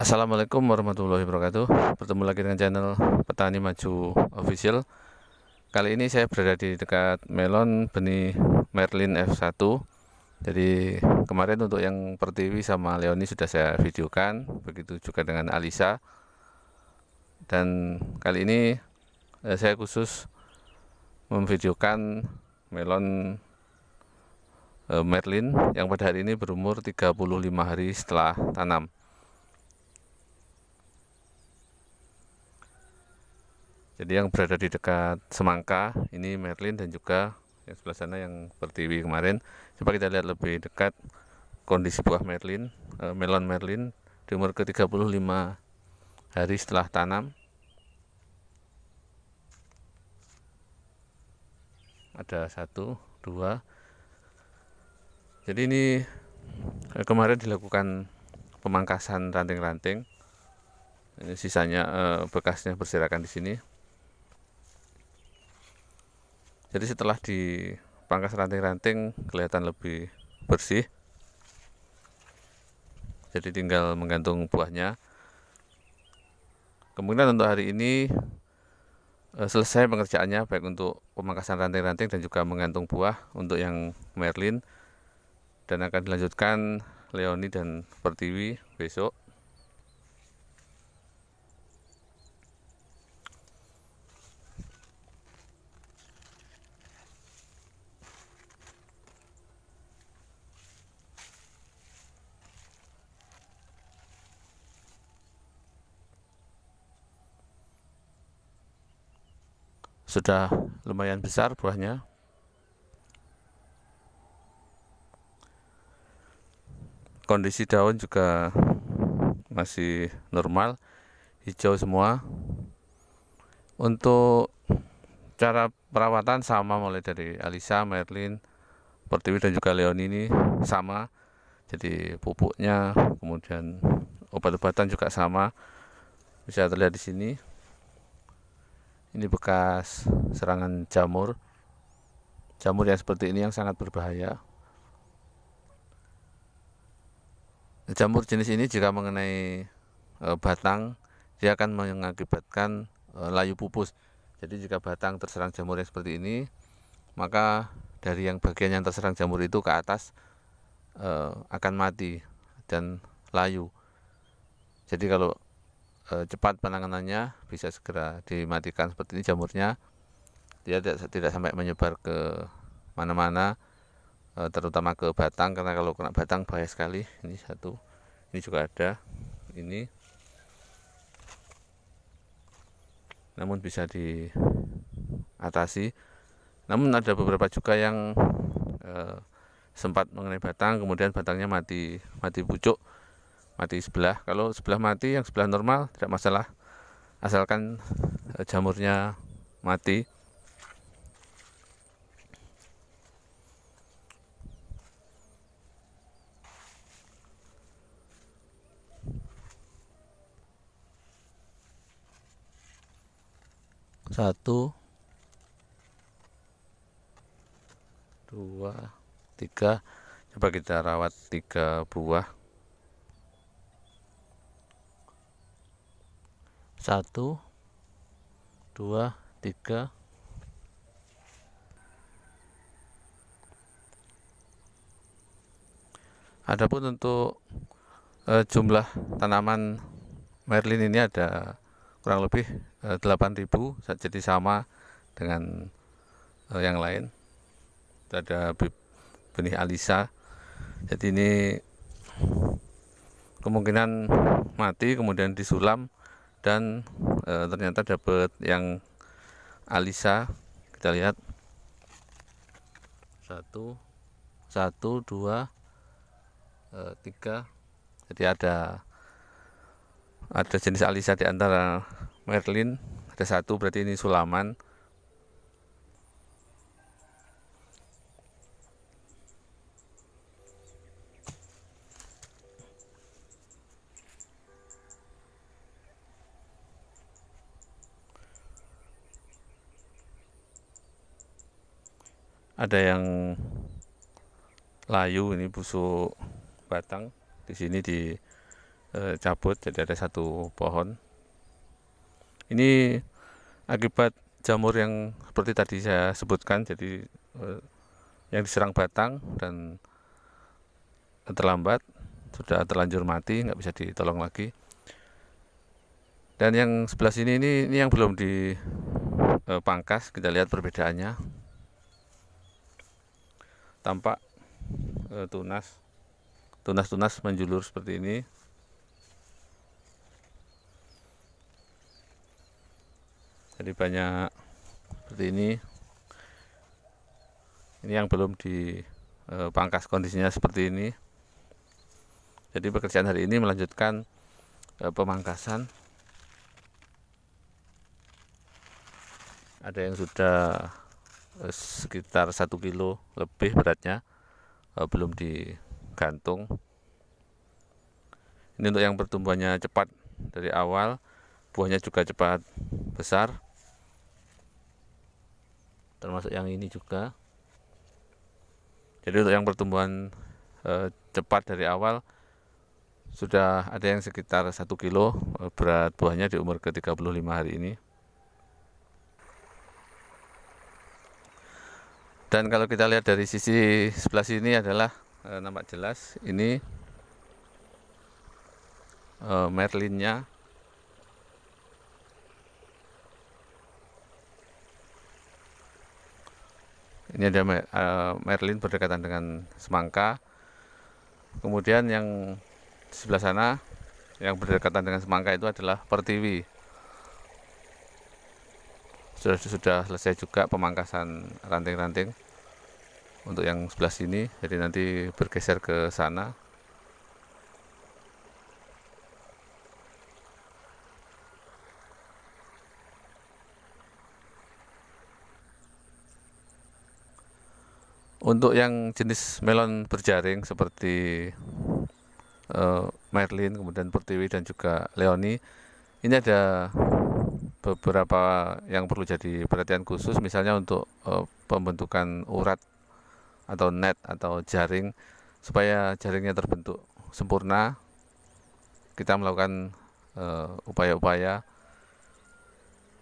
Assalamualaikum warahmatullahi wabarakatuh. Bertemu lagi dengan channel Petani Maju Official. Kali ini saya berada di dekat melon benih Merlin F1. Jadi kemarin untuk yang Pertiwi sama Leoni sudah saya videokan, begitu juga dengan Alisa. Dan kali ini saya khusus memvideokan melon Merlin yang pada hari ini berumur 35 hari setelah tanam. Jadi yang berada di dekat semangka ini Merlin, dan juga yang sebelah sana yang Pertiwi kemarin. Coba kita lihat lebih dekat kondisi buah Merlin, melon Merlin di umur ke 35 hari setelah tanam. Ada 1, 2. Jadi ini kemarin dilakukan pemangkasan ranting-ranting. Ini sisanya bekasnya berserakan di sini. Jadi setelah dipangkas ranting-ranting kelihatan lebih bersih. Jadi tinggal menggantung buahnya. Kemungkinan untuk hari ini selesai pengerjaannya, baik untuk pemangkasan ranting-ranting dan juga menggantung buah untuk yang Merlin. Dan akan dilanjutkan Leoni dan Pertiwi besok. Sudah lumayan besar buahnya. Kondisi daun juga masih normal, hijau semua. Untuk cara perawatan sama, mulai dari Alisa, Merlin, Pertiwi dan juga Leoni ini sama. Jadi pupuknya, kemudian obat-obatan juga sama. Bisa terlihat di sini. Ini bekas serangan jamur. Jamur yang seperti ini yang sangat berbahaya. Jamur jenis ini jika mengenai batang, dia akan mengakibatkan layu pupus. Jadi jika batang terserang jamur yang seperti ini, maka dari yang bagian yang terserang jamur itu ke atas akan mati dan layu. Jadi kalau cepat penanganannya, bisa segera dimatikan seperti ini jamurnya. Dia tidak sampai menyebar ke mana-mana, terutama ke batang, karena kalau kena batang bahaya sekali. Ini satu, ini juga ada, ini namun bisa diatasi. Namun ada beberapa juga yang sempat mengenai batang, kemudian batangnya mati pucuk, mati sebelah. Kalau sebelah mati, yang sebelah normal tidak masalah, asalkan jamurnya mati. Satu, dua, tiga. Coba kita rawat 3 buah. 1, 2, 3. Adapun untuk jumlah tanaman Merlin ini ada kurang lebih 8.000, jadi sama dengan yang lain. Ada benih Alisa. Jadi ini kemungkinan mati kemudian disulam, dan ternyata dapat yang Alisa. Kita lihat 1, 2, 3. Jadi ada jenis Alisa di antara Merlin. Ada 1, berarti ini sulaman. Ada yang layu, ini busuk batang. Di sini cabut, jadi ada satu pohon. Ini akibat jamur yang seperti tadi saya sebutkan, jadi yang diserang batang dan terlambat, sudah terlanjur mati, nggak bisa ditolong lagi. Dan yang sebelah sini ini yang belum dipangkas, kita lihat perbedaannya. Tampak tunas menjulur seperti ini. Jadi banyak seperti ini. Ini yang belum dipangkas, kondisinya seperti ini. Jadi pekerjaan hari ini melanjutkan pemangkasan. Ada yang sudah sekitar 1 kilo lebih beratnya, belum digantung. Ini untuk yang pertumbuhannya cepat dari awal, buahnya juga cepat besar, termasuk yang ini juga. Jadi untuk yang pertumbuhan cepat dari awal sudah ada yang sekitar 1 kilo berat buahnya di umur ke-35 hari ini. Dan kalau kita lihat dari sisi sebelah sini adalah nampak jelas ini merlinnya. Ini ada merlin berdekatan dengan semangka. Kemudian yang di sebelah sana yang berdekatan dengan semangka itu adalah pertiwi. Sudah selesai juga pemangkasan ranting-ranting untuk yang sebelah sini, jadi nanti bergeser ke sana. Untuk yang jenis melon berjaring seperti merlin, kemudian pertiwi dan juga leoni, ini ada beberapa yang perlu jadi perhatian khusus, misalnya untuk pembentukan urat atau net atau jaring. Supaya jaringnya terbentuk sempurna, kita melakukan upaya-upaya.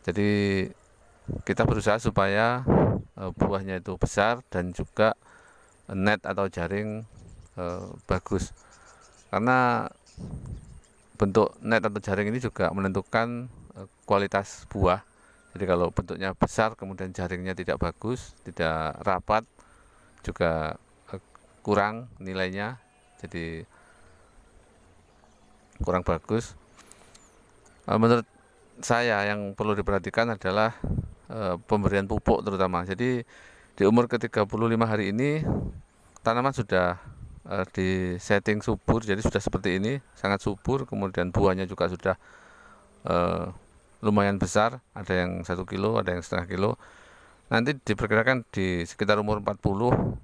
Jadi kita berusaha supaya buahnya itu besar dan juga net atau jaring bagus, karena bentuk net atau jaring ini juga menentukan kualitas buah. Jadi kalau bentuknya besar kemudian jaringnya tidak bagus, tidak rapat, juga kurang nilainya, jadi kurang bagus. Menurut saya yang perlu diperhatikan adalah pemberian pupuk terutama. Jadi di umur ke-35 hari ini tanaman sudah di setting subur, jadi sudah seperti ini, sangat subur. Kemudian buahnya juga sudah lumayan besar, ada yang 1 kilo, ada yang setengah kilo. Nanti diperkirakan di sekitar umur 40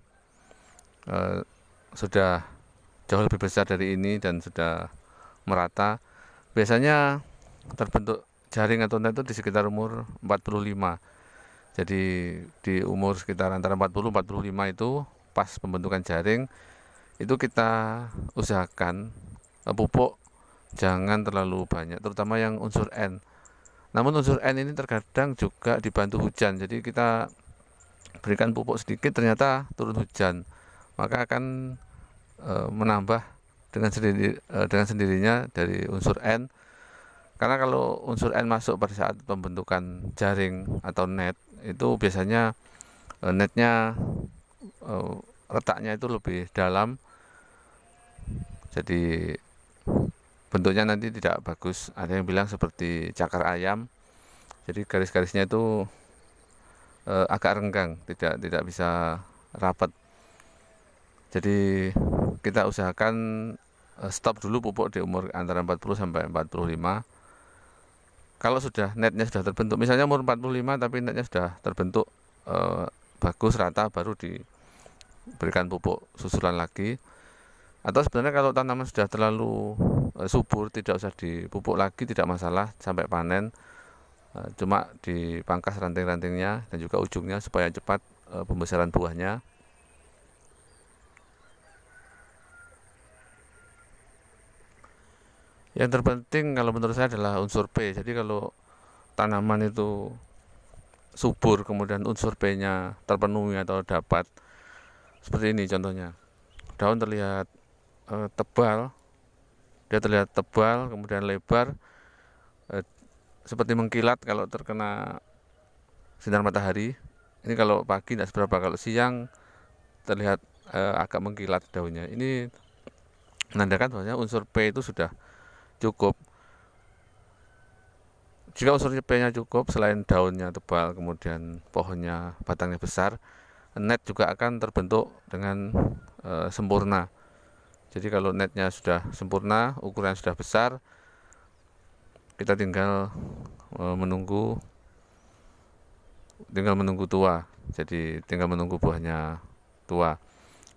sudah jauh lebih besar dari ini dan sudah merata. Biasanya terbentuk jaring atau net itu di sekitar umur 45. Jadi di umur sekitar antara 40-45 itu pas pembentukan jaring, itu kita usahakan pupuk jangan terlalu banyak, terutama yang unsur N. Namun unsur N ini terkadang juga dibantu hujan, jadi kita berikan pupuk sedikit ternyata turun hujan, maka akan menambah dengan sendirinya dari unsur N. Karena kalau unsur N masuk pada saat pembentukan jaring atau net, itu biasanya netnya letaknya itu lebih dalam, jadi bentuknya nanti tidak bagus. Ada yang bilang seperti cakar ayam, jadi garis-garisnya itu agak renggang, tidak bisa rapat. Jadi kita usahakan stop dulu pupuk di umur antara 40 sampai 45. Kalau sudah netnya sudah terbentuk, misalnya umur 45 tapi netnya sudah terbentuk bagus rata, baru diberikan pupuk susulan lagi. Atau sebenarnya kalau tanaman sudah terlalu subur, tidak usah dipupuk lagi, tidak masalah sampai panen. Cuma dipangkas ranting-rantingnya dan juga ujungnya supaya cepat pembesaran buahnya. Yang terpenting kalau menurut saya adalah unsur P. Jadi kalau tanaman itu subur kemudian unsur P-nya terpenuhi atau dapat, seperti ini contohnya. Daun terlihat tebal, dia terlihat tebal kemudian lebar, seperti mengkilat kalau terkena sinar matahari. Ini kalau pagi tidak seberapa, kalau siang terlihat agak mengkilat daunnya. Ini menandakan bahwasanya unsur P itu sudah cukup. Jika unsur P-nya cukup, selain daunnya tebal, kemudian pohonnya batangnya besar, net juga akan terbentuk dengan sempurna. Jadi kalau netnya sudah sempurna, ukuran sudah besar, kita tinggal menunggu tua. Jadi tinggal menunggu buahnya tua.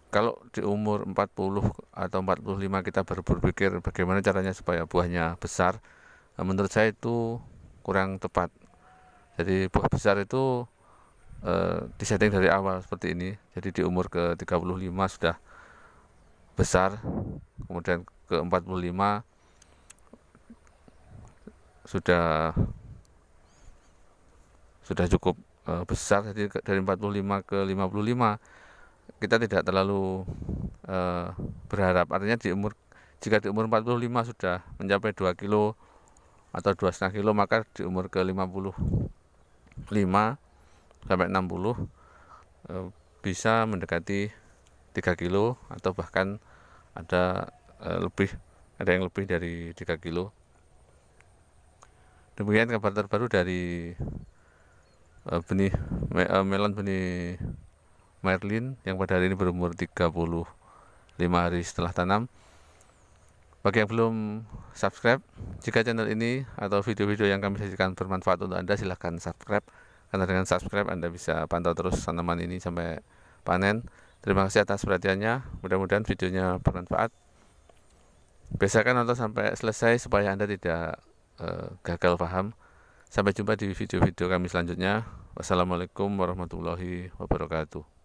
Kalau di umur 40 atau 45 kita baru berpikir bagaimana caranya supaya buahnya besar, menurut saya itu kurang tepat. Jadi buah besar itu disetting dari awal seperti ini. Jadi di umur ke 35 sudah besar, kemudian ke 45 sudah cukup besar. Jadi dari 45 ke 55 kita tidak terlalu berharap. Artinya jika di umur 45 sudah mencapai 2 kilo atau 2,5 kilo, maka di umur ke 55 sampai 60 bisa mendekati 3 kilo atau bahkan ada yang lebih dari 3 kilo. Demikian kabar terbaru dari melon benih Merlin yang pada hari ini berumur 35 hari setelah tanam. Bagi yang belum subscribe, jika channel ini atau video-video yang kami sajikan bermanfaat untuk Anda, silahkan subscribe. Karena dengan subscribe Anda bisa pantau terus tanaman ini sampai panen. Terima kasih atas perhatiannya. Mudah-mudahan videonya bermanfaat. Biasakan nonton sampai selesai supaya Anda tidak gagal paham. Sampai jumpa di video-video kami selanjutnya. Wassalamualaikum warahmatullahi wabarakatuh.